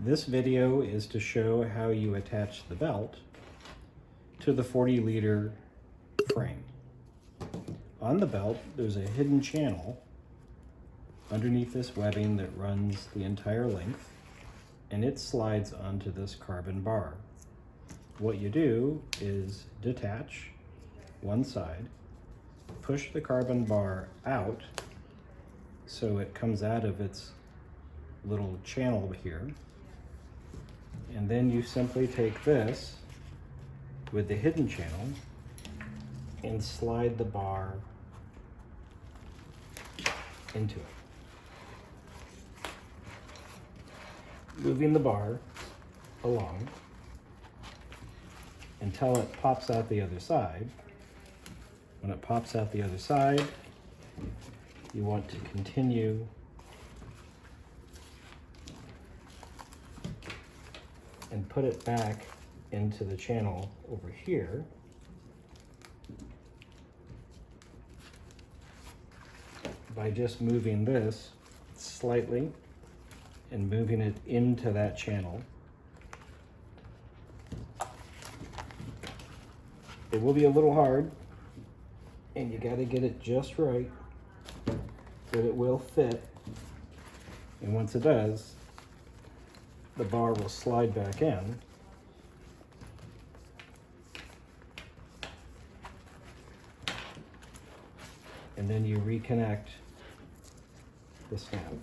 This video is to show how you attach the belt to the 40-liter frame. On the belt, there's a hidden channel underneath this webbing that runs the entire length, and it slides onto this carbon bar. What you do is detach one side, push the carbon bar out so it comes out of its little channel here, and then you simply take this with the hidden channel and slide the bar into it, moving the bar along until it pops out the other side. When it pops out the other side, you want to continue and put it back into the channel over here. By just moving this slightly and moving it into that channel. It will be a little hard, and you got to get it just right, but it will fit. And once it does, the bar will slide back in. And then you reconnect the snap.